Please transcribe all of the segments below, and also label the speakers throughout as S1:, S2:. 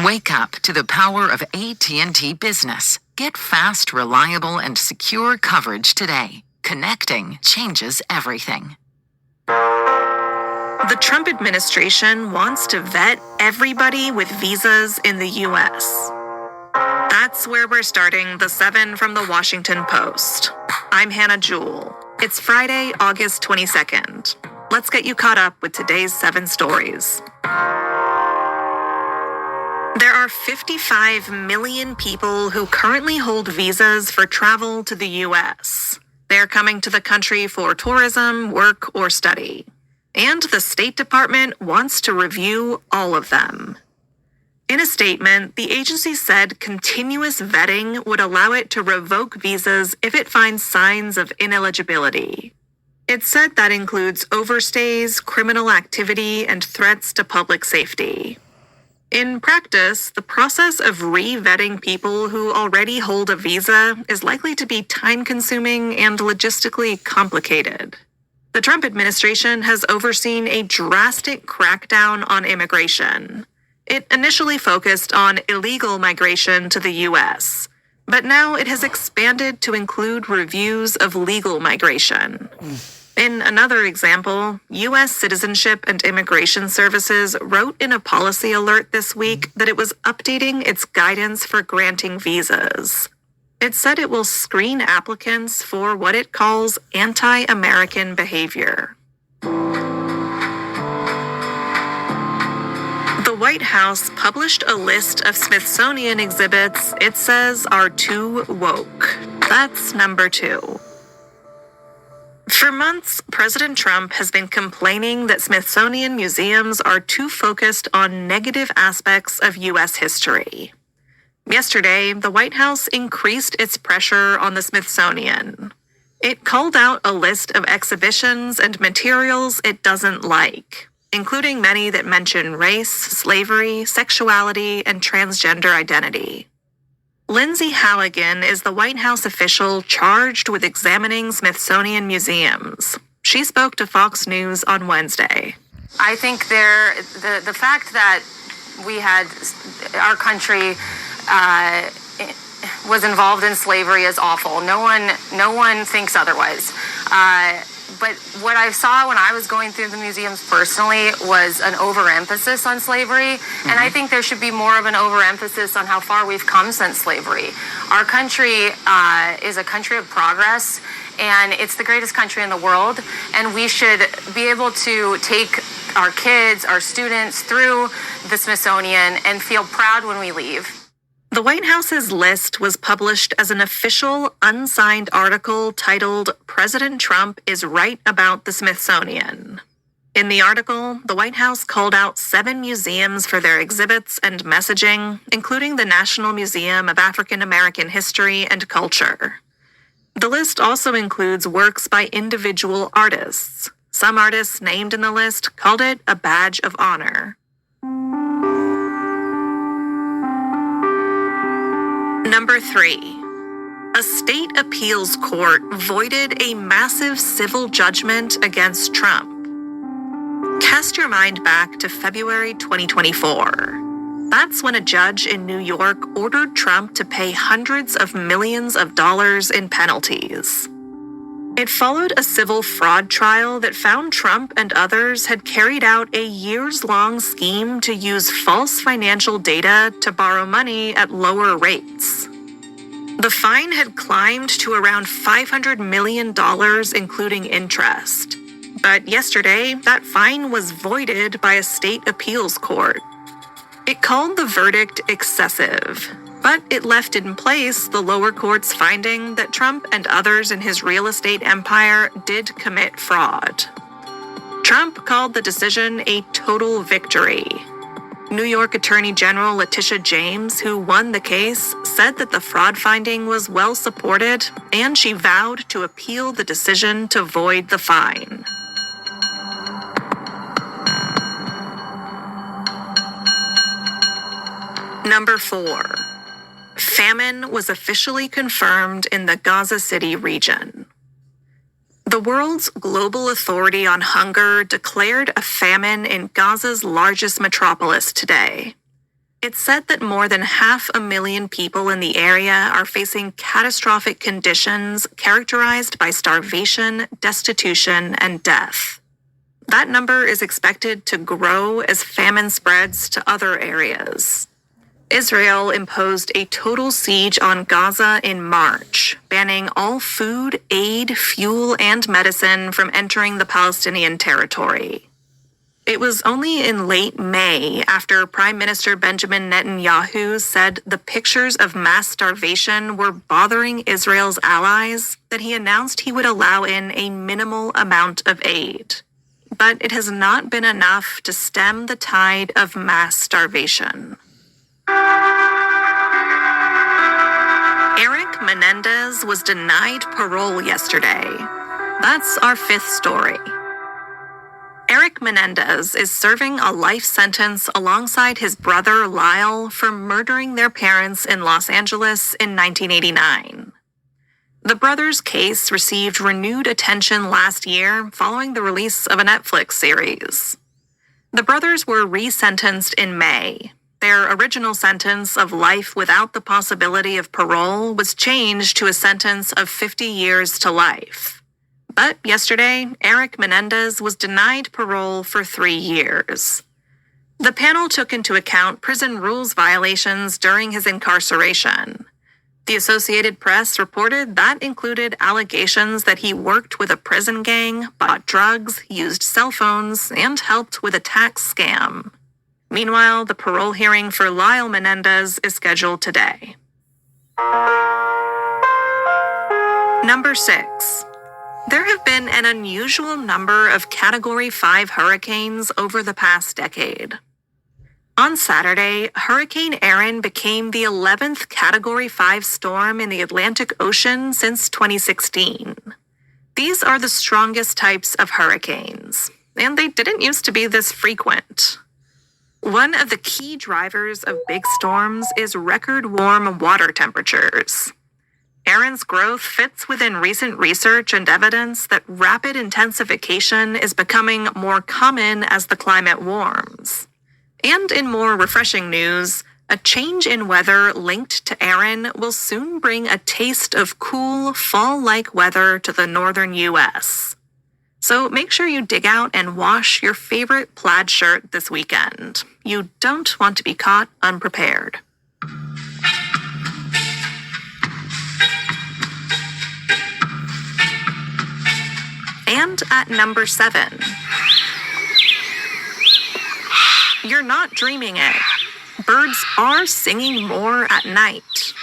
S1: Wake up to the power of AT&T Business. Get fast, reliable, and secure coverage today. Connecting changes everything.
S2: The Trump administration wants to vet everybody with visas in the U.S. That's where we're starting the 7 from the Washington Post. I'm Hannah Jewell. It's Friday, August 22nd. Let's get you caught up with today's 7 stories. There are 55 million people who currently hold visas for travel to the U.S. They're coming to the country for tourism, work, or study. And the State Department wants to review all of them. In a statement, the agency said continuous vetting would allow it to revoke visas if it finds signs of ineligibility. It said that includes overstays, criminal activity, and threats to public safety. In practice, the process of re-vetting people who already hold a visa is likely to be time-consuming and logistically complicated. The Trump administration has overseen a drastic crackdown on immigration. It initially focused on illegal migration to the U.S., but now it has expanded to include reviews of legal migration. In another example, U.S. Citizenship and Immigration Services wrote in a policy alert this week that it was updating its guidance for granting visas. It said it will screen applicants for what it calls anti-American behavior. The White House published a list of Smithsonian exhibits it says are too woke. That's number 2. For months, President Trump has been complaining that Smithsonian museums are too focused on negative aspects of U.S. history. Yesterday, the White House increased its pressure on the Smithsonian. It called out a list of exhibitions and materials it doesn't like, including many that mention race, slavery, sexuality, and transgender identity. Lindsay Halligan is the White House official charged with examining Smithsonian museums. She spoke to Fox News on Wednesday.
S3: I think the fact that we had our country was involved in slavery is awful. No one thinks otherwise. But what I saw when I was going through the museums personally was an overemphasis on slavery. And I think there should be more of an overemphasis on how far we've come since slavery. Our country is a country of progress, and it's the greatest country in the world. And we should be able to take our kids, our students through the Smithsonian and feel proud when we leave.
S2: The White House's list was published as an official, unsigned article titled, "President Trump is Right About the Smithsonian." In the article, the White House called out 7 museums for their exhibits and messaging, including the National Museum of African American History and Culture. The list also includes works by individual artists. Some artists named in the list called it a badge of honor. Number 3. A state appeals court voided a massive civil judgment against Trump. Cast your mind back to February 2024. That's when a judge in New York ordered Trump to pay hundreds of millions of dollars in penalties. It followed a civil fraud trial that found Trump and others had carried out a years-long scheme to use false financial data to borrow money at lower rates. The fine had climbed to around $500 million, including interest. But yesterday, that fine was voided by a state appeals court. It called the verdict excessive, but it left in place the lower court's finding that Trump and others in his real estate empire did commit fraud. Trump called the decision a total victory. New York Attorney General Letitia James, who won the case, said that the fraud finding was well supported, and she vowed to appeal the decision to void the fine. Number 4. Famine was officially confirmed in the Gaza City region. The world's global authority on hunger declared a famine in Gaza's largest metropolis today. It's said that more than 500,000 people in the area are facing catastrophic conditions characterized by starvation, destitution, and death. That number is expected to grow as famine spreads to other areas. Israel imposed a total siege on Gaza in March, banning all food, aid, fuel, and medicine from entering the Palestinian territory. It was only in late May, after Prime Minister Benjamin Netanyahu said the pictures of mass starvation were bothering Israel's allies, that he announced he would allow in a minimal amount of aid. But it has not been enough to stem the tide of mass starvation. Erik Menendez was denied parole yesterday. That's our fifth story. Erik Menendez is serving a life sentence alongside his brother Lyle for murdering their parents in Los Angeles in 1989. The brothers' case received renewed attention last year following the release of a Netflix series. The brothers were resentenced in May. Their original sentence of life without the possibility of parole was changed to a sentence of 50 years to life. But yesterday, Erik Menendez was denied parole for 3 years. The panel took into account prison rules violations during his incarceration. The Associated Press reported that included allegations that he worked with a prison gang, bought drugs, used cell phones, and helped with a tax scam. Meanwhile, the parole hearing for Lyle Menendez is scheduled today. Number 6. There have been an unusual number of Category 5 hurricanes over the past decade. On Saturday, Hurricane Erin became the 11th Category 5 storm in the Atlantic Ocean since 2016. These are the strongest types of hurricanes, and they didn't used to be this frequent. One of the key drivers of big storms is record warm water temperatures. Erin's growth fits within recent research and evidence that rapid intensification is becoming more common as the climate warms. And in more refreshing news, a change in weather linked to Erin will soon bring a taste of cool, fall-like weather to the northern U.S. So make sure you dig out and wash your favorite plaid shirt this weekend. You don't want to be caught unprepared. And at number 7. You're not dreaming it. Birds are singing more at night.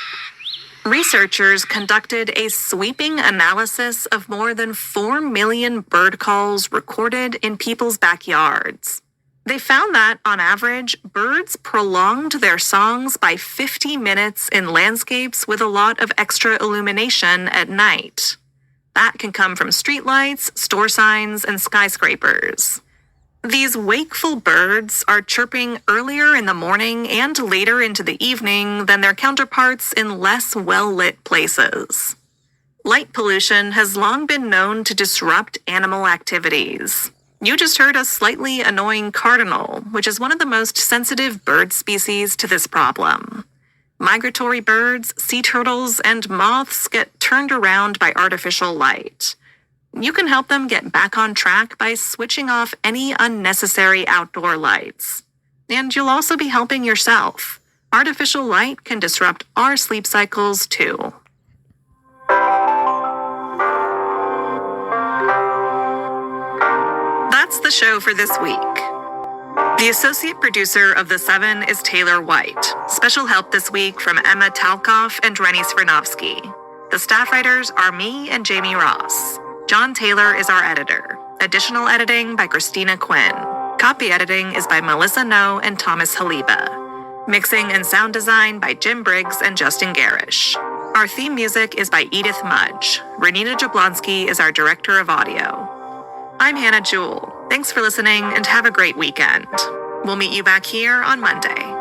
S2: Researchers conducted a sweeping analysis of more than 4 million bird calls recorded in people's backyards. They found that, on average, birds prolonged their songs by 50 minutes in landscapes with a lot of extra illumination at night. That can come from streetlights, store signs, and skyscrapers. These wakeful birds are chirping earlier in the morning and later into the evening than their counterparts in less well-lit places. Light pollution has long been known to disrupt animal activities. You just heard a slightly annoying cardinal, which is one of the most sensitive bird species to this problem. Migratory birds, sea turtles, and moths get turned around by artificial light. You can help them get back on track by switching off any unnecessary outdoor lights. And you'll also be helping yourself. Artificial light can disrupt our sleep cycles too. That's the show for this week. The associate producer of The 7 is Taylor White. Special help this week from Emma Talkoff and Rennie Svirnovsky. The staff writers are me and Jamie Ross. John Taylor is our editor. Additional editing by Christina Quinn. Copy editing is by Melissa No and Thomas Haliba. Mixing and sound design by Jim Briggs and Justin Garish. Our theme music is by Edith Mudge. Renita Jablonski is our director of audio. I'm Hannah Jewell. Thanks for listening and have a great weekend. We'll meet you back here on Monday.